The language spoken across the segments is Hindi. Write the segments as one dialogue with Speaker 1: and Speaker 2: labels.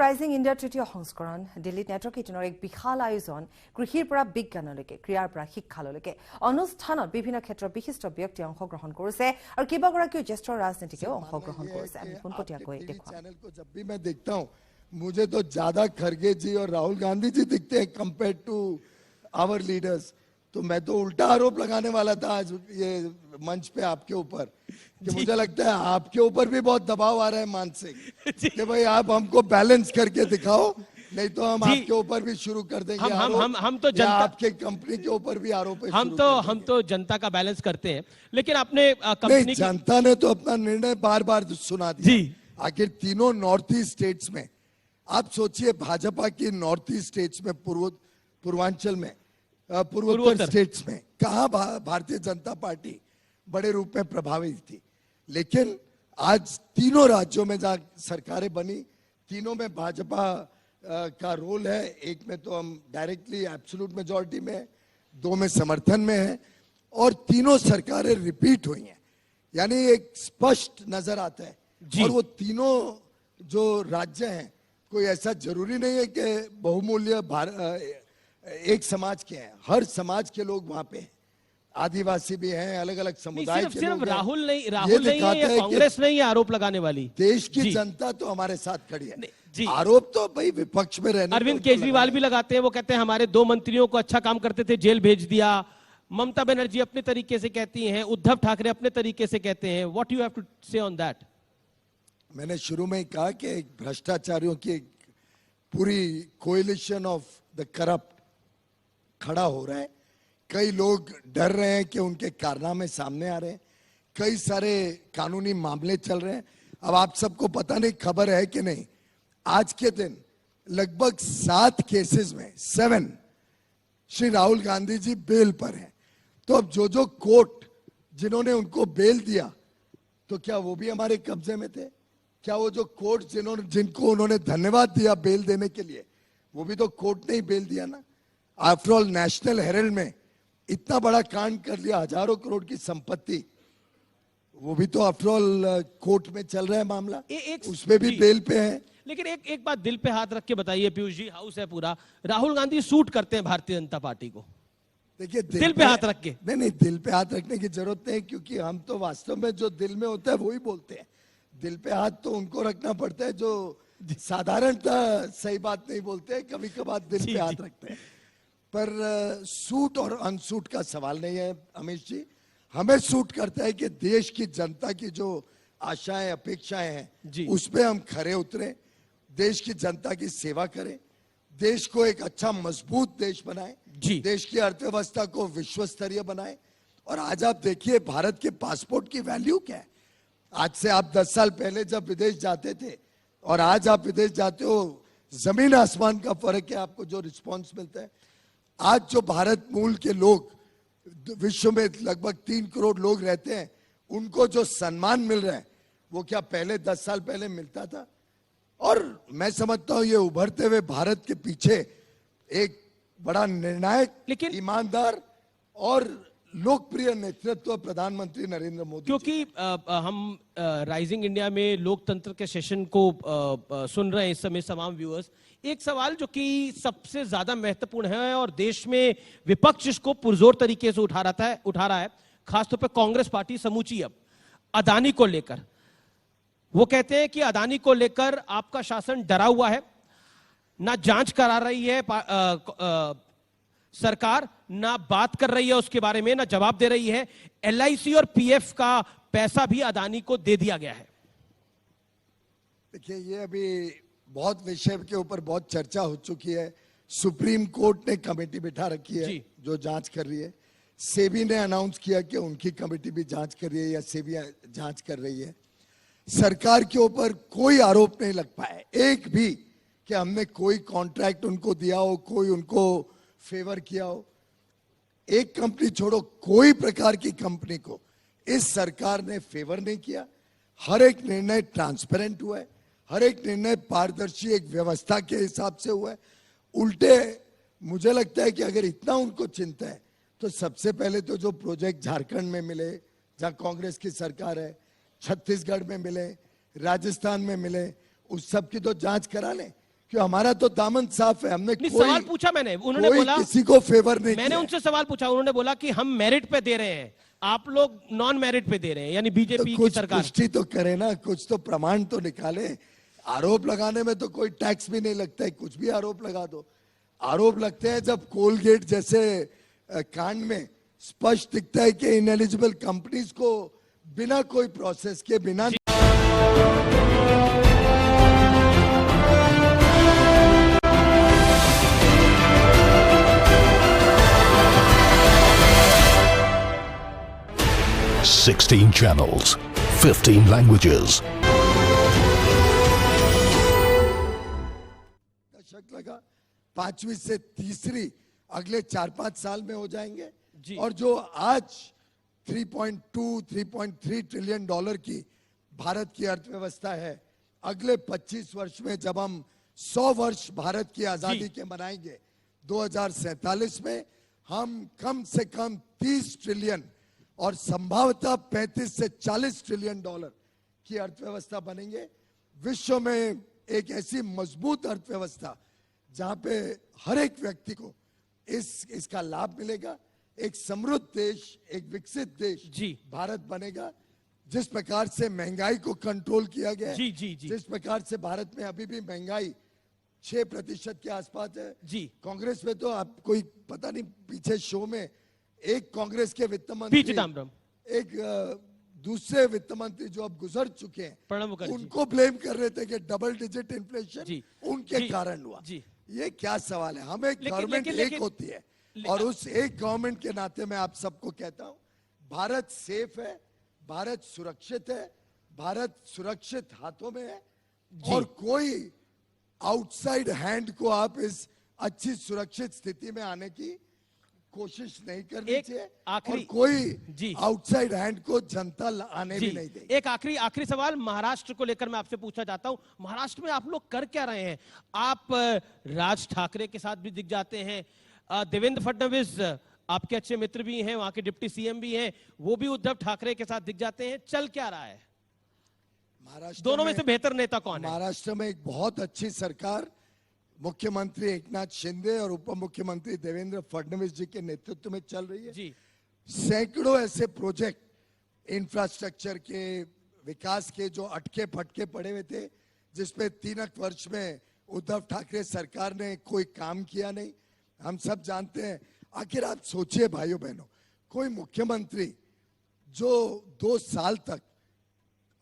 Speaker 1: ৰাইজিং ইণ্ডিয়াৰ তৃতীয় সংস্কৰণ দিল্লীত নেটৱৰ্ক ইটনৰ এক বিশাল আয়োজন কৃষিৰ পৰা বিজ্ঞানলৈকে ক্ৰীড়াৰ পৰা শিক্ষালৈকে অনুষ্ঠানত বিভিন্ন ক্ষেত্ৰৰ বিশিষ্ট ব্যক্তি অংশগ্ৰহণ কৰিছে আৰু কেইবাগৰাকীও জ্যেষ্ঠ ৰাজনীতিকেও অংশগ্ৰহণ কৰিছে। আমি পোনপটীয়াকৈ দেখুৱাম।
Speaker 2: जब भी मैं देखता हूं मुझे तो ज्यादा खरगे जी और राहुल गांधी जी दिखते हैं कंपेयर टू आवर लीडर्स। तो मैं तो उल्टा आरोप लगाने वाला था आज ये मंच पे आपके ऊपर कि मुझे लगता है आपके ऊपर भी बहुत दबाव आ रहा है मानसिक कि भाई आप हमको बैलेंस करके दिखाओ, नहीं तो हम आपके ऊपर भी शुरू कर देंगे।
Speaker 3: हम तो जनता,
Speaker 2: आपके कंपनी के ऊपर भी आरोप
Speaker 3: हम तो जनता का बैलेंस करते हैं, लेकिन आपने कंपनी
Speaker 2: जनता ने तो अपना निर्णय बार बार सुना दिया जी। आखिर तीनों नॉर्थ ईस्ट स्टेट्स में आप सोचिए, भाजपा की नॉर्थ ईस्ट स्टेट्स में पूर्वांचल में पूर्वोत्तर स्टेट्स में कहां भारतीय जनता पार्टी बड़े रूप में प्रभावित थी, लेकिन आज तीनों राज्यों में जहां सरकारें बनी तीनों में भाजपा का रोल है। एक में तो हम डायरेक्टली एब्सोल्यूट मेजॉरिटी में, दो में समर्थन में है और तीनों सरकारें रिपीट हुई हैं, यानी एक स्पष्ट नजर आता है। और वो तीनों जो राज्य हैं कोई ऐसा जरूरी नहीं है कि बहुमूल्य एक समाज के हैं, हर समाज के लोग वहां पे हैं, आदिवासी भी हैं, अलग अलग समुदाय के
Speaker 3: सिर्फ
Speaker 2: लोग हैं।
Speaker 3: राहुल नहीं है या कांग्रेस नहीं है आरोप लगाने वाली,
Speaker 2: देश की जनता तो हमारे साथ खड़ी है। आरोप तो भाई विपक्ष में रहने
Speaker 3: अरविंद केजरीवाल भी लगाते हैं, वो कहते हैं हमारे 2 मंत्रियों को अच्छा काम करते थे जेल भेज दिया। ममता बनर्जी अपने तरीके से कहती हैं, उद्धव ठाकरे अपने तरीके से कहते हैं। व्हाट यू हैव टू से ऑन दैट?
Speaker 2: मैंने शुरू में ही कहा कि एक भ्रष्टाचारियों की पूरी कोएलिशन ऑफ द करप्ट खड़ा हो रहा है। कई लोग डर रहे हैं कि उनके कारनामे सामने आ रहे हैं, कई सारे कानूनी मामले चल रहे हैं। अब आप सबको पता नहीं, खबर है कि नहीं, आज के दिन लगभग 7 केसेस में 7 श्री राहुल गांधी जी बेल पर हैं। तो अब जो कोर्ट जिन्होंने उनको बेल दिया तो क्या वो भी हमारे कब्जे में थे? क्या वो जो कोर्ट जिनको उन्होंने धन्यवाद दिया बेल देने के लिए, वो भी तो कोर्ट ने ही बेल दिया ना। आफ्टर ऑल नेशनल हेरल्ड में इतना बड़ा कांड कर लिया, हजारों करोड़ की संपत्ति, वो भी तो आफ्टर ऑल कोर्ट में चल रहा है मामला, उसमें भी बेल पे है।
Speaker 3: लेकिन एक बात दिल पे हाथ रख के बताइए पीयूष जी, हाउस है पूरा, राहुल गांधी सूट करते हैं भारतीय जनता पार्टी को?
Speaker 2: देखिए
Speaker 3: दिल पे हाथ रख के
Speaker 2: नहीं, दिल पे हाथ रखने की जरूरत नहीं, क्योंकि हम तो वास्तव में जो दिल में होता है वो ही बोलते हैं। दिल पे हाथ तो उनको रखना पड़ता है जो साधारणतः सही बात नहीं बोलते हैं, कभी कभार दिल पे हाथ रखते हैं। पर सूट और अनसूट का सवाल नहीं है अमित जी, हमें सूट करता है कि देश की जनता की जो आशाएं अपेक्षाएं हैं उस पे हम खरे उतरे, देश की जनता की सेवा करें, देश को एक अच्छा मजबूत देश बनाए, देश की अर्थव्यवस्था को विश्व स्तरीय बनाए। और आज आप देखिए भारत के पासपोर्ट की वैल्यू क्या है। आज से आप 10 साल पहले जब विदेश जाते थे और आज आप विदेश जाते हो, जमीन आसमान का फर्क है आपको जो रिस्पॉन्स मिलता है। आज जो भारत मूल के लोग विश्व में लगभग 3 करोड़ लोग रहते हैं, उनको जो सम्मान मिल रहा है वो क्या पहले 10 साल पहले मिलता था? और मैं समझता हूं ये उभरते हुए भारत के पीछे एक बड़ा निर्णायक, लेकिन ईमानदार और लोकप्रिय नेतृत्व प्रधानमंत्री नरेंद्र मोदी,
Speaker 3: क्योंकि हम राइजिंग इंडिया में लोकतंत्र के सेशन को सुन रहे हैं इस समय तमाम व्यूअर्स। एक सवाल जो कि सबसे ज्यादा महत्वपूर्ण है और देश में विपक्ष इसको पुरजोर तरीके से उठा रहा है, खासतौर पर कांग्रेस पार्टी समूची, अब अदानी को लेकर वो कहते हैं कि अदानी को लेकर आपका शासन डरा हुआ है, ना जांच करा रही है सरकार, ना बात कर रही है उसके बारे में, ना जवाब दे रही है। LIC और PF का पैसा भी अदानी को दे दिया गया है।
Speaker 2: देखिए ये अभी बहुत विषय के ऊपर बहुत चर्चा हो चुकी है। सुप्रीम कोर्ट ने कमेटी बिठा रखी है जो जांच कर रही है। सेबी ने अनाउंस किया कि उनकी कमेटी भी जांच कर रही है या सेबी जांच कर रही है। सरकार के ऊपर कोई आरोप नहीं लग पाया एक भी कि हमने कोई कॉन्ट्रैक्ट उनको दिया हो, कोई उनको फेवर किया हो। एक कंपनी छोड़ो, कोई प्रकार की कंपनी को इस सरकार ने फेवर नहीं किया। हर एक निर्णय ट्रांसपेरेंट हुआ है, हर एक निर्णय पारदर्शी एक व्यवस्था के हिसाब से हुआ है। उल्टे मुझे लगता है कि अगर इतना उनको चिंता है तो सबसे पहले तो जो प्रोजेक्ट झारखंड में मिले जहां कांग्रेस की सरकार है, छत्तीसगढ़ में मिले, राजस्थान में मिले, उस सब की तो जांच करा लें। कि हमारा तो दामन साफ है, हमने
Speaker 3: नहीं, सवाल पूछा मैंने, उन्होंने बोला
Speaker 2: किसी को फेवर नहीं
Speaker 3: मैंने
Speaker 2: किया।
Speaker 3: उनसे सवाल पूछा, उन्होंने बोला कि हम मेरिट पे दे रहे हैं, आप लोग नॉन मेरिट पे दे रहे हैं, यानी बीजेपी की
Speaker 2: कुछ
Speaker 3: सरकार।
Speaker 2: पुष्टि तो करे ना, कुछ तो प्रमाण तो निकाले। आरोप लगाने में तो कोई टैक्स भी नहीं लगता है, कुछ भी आरोप लगा दो। आरोप लगते हैं जब कोलगेट जैसे कांड में स्पष्ट दिखता है कि इनएलिजिबल कंपनीज को बिना कोई प्रोसेस के, बिना
Speaker 4: Sixteen channels, 15 languages.
Speaker 2: दशक लगा, 5वीं से तीसरी अगले 4-5 साल में हो जाएंगे। और जो आज 3.2, 3.3 ट्रिलियन डॉलर की भारत की अर्थव्यवस्था है, अगले 25 वर्ष में जब हम 100 वर्ष भारत की आजादी के मनाएंगे 2047 में, हम कम से कम 30 ट्रिलियन और संभवतः 35 से 40 ट्रिलियन डॉलर की अर्थव्यवस्था बनेंगे। विश्व में एक ऐसी मजबूत अर्थव्यवस्था जहां पे हर एक व्यक्ति को इसका लाभ मिलेगा। एक समृद्ध देश, एक विकसित देश भारत बनेगा। जिस प्रकार से महंगाई को कंट्रोल किया गया है, जिस प्रकार से भारत में अभी भी महंगाई 6% के आसपास है। कांग्रेस में तो आप कोई पता नहीं, पीछे शो में एक कांग्रेस के वित्त मंत्री, एक दूसरे वित्त मंत्री जो अब गुजर चुके हैं, उनको ब्लेम कर रहे थे कि डबल डिजिट इन्फ्लेशन उनके कारण हुआ। ये क्या सवाल है? हम एक गवर्नमेंट एक होती है, और उस एक गवर्नमेंट के नाते मैं आप सबको कहता हूं, भारत सेफ है, भारत सुरक्षित है, भारत सुरक्षित हाथों में है, और कोई आउटसाइड हैंड को आप इस अच्छी सुरक्षित स्थिति में आने की कोशिश नहीं करनी चाहिए, और कोई आउटसाइड हैंड को जनता आने भी नहीं देगी।
Speaker 3: एक आखिरी सवाल महाराष्ट्र को लेकर मैं आपसे पूछना चाहता हूं, महाराष्ट्र में आप लोग कर क्या रहे हैं? आप राज ठाकरे के साथ भी दिख जाते हैं, देवेंद्र फडणवीस आपके अच्छे मित्र भी हैं, वहां के डिप्टी सीएम भी हैं, वो भी उद्धव ठाकरे के साथ दिख जाते हैं। चल क्या रहा है
Speaker 2: महाराष्ट्र?
Speaker 3: दोनों में से बेहतर नेता कौन है?
Speaker 2: महाराष्ट्र में एक बहुत अच्छी सरकार, मुख्यमंत्री एकनाथ शिंदे और उप मुख्यमंत्री देवेंद्र फडणवीस जी के नेतृत्व में चल रही है। सैकड़ों ऐसे प्रोजेक्ट इंफ्रास्ट्रक्चर के विकास के जो अटके फटके पड़े हुए थे, जिसपे 3 वर्ष में उद्धव ठाकरे सरकार ने कोई काम किया नहीं। हम सब जानते हैं। आखिर आप सोचिए भाइयों बहनों, कोई मुख्यमंत्री जो 2 साल तक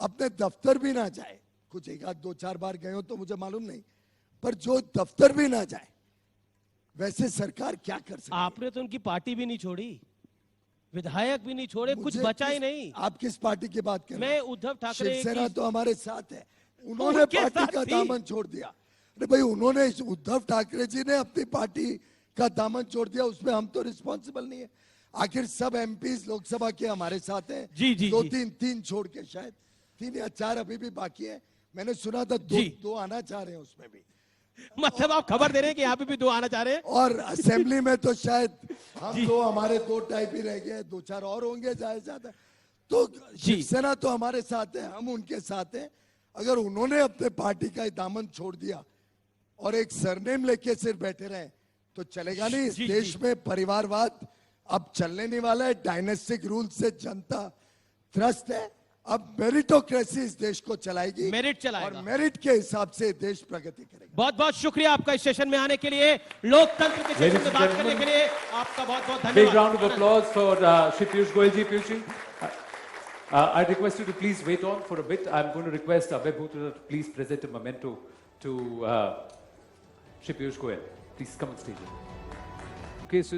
Speaker 2: अपने दफ्तर भी ना जाए, कुछ 1-2-4 बार गए हो तो मुझे मालूम नहीं, पर जो दफ्तर भी ना जाए, वैसे सरकार क्या कर सकती है?
Speaker 3: आपने तो उनकी पार्टी भी नहीं छोड़ी, विधायक भी नहीं छोड़े, कुछ बचा ही नहीं।
Speaker 2: आप किस पार्टी की बात कर रहे हैं?
Speaker 3: मैं उद्धव ठाकरे।
Speaker 2: शिवसेना तो हमारे साथ है, उन्होंने पार्टी का दामन छोड़ दिया। अरे भाई, उन्होंने, उद्धव ठाकरे जी ने अपनी पार्टी का दामन छोड़ दिया, उसमें हम तो रिस्पॉन्सिबल नहीं है। आखिर सब एमपीज लोकसभा के हमारे साथ हैं। 2-3 छोड़ के, शायद 3 या 4 अभी भी बाकी है। मैंने सुना था 2 आना चाह रहे हैं उसमें भी।
Speaker 3: मतलब आप खबर दे रहे हैं कि यहाँ पे भी 2 आना चाह रहे हैं?
Speaker 2: और असेंबली में तो शायद हम 2, हमारे 2 टाइप ही रह गए, 2-4 और होंगे ज्यादा। तो शिवसेना तो हमारे साथ है, हम उनके साथ हैं। अगर उन्होंने अपने पार्टी का दामन छोड़ दिया और एक सरनेम लेके सिर्फ बैठे रहे तो चलेगा नहीं। इस देश में परिवारवाद अब चलने नहीं वाला है। डायनेस्टिक रूल से जनता त्रस्त है। अब मेरिटोक्रेसी इस देश को चलाएगी,
Speaker 3: मेरिट चलाएगा,
Speaker 2: और मेरिट के हिसाब से देश प्रगति करेगा।
Speaker 3: बहुत बहुत शुक्रिया आपका इस सेशन में आने के लिए, लोकतंत्र के सेशन में बात करने के लिए आपका बहुत बहुत धन्यवाद।
Speaker 5: Big round of applause for Shri Piyush Goyal ji. Piyush ji, I request you to please wait on for a bit. I'm going to request Abhay Bhutra to please present a memento to Shri Piyush Goyal. Please come on stage. Okay, so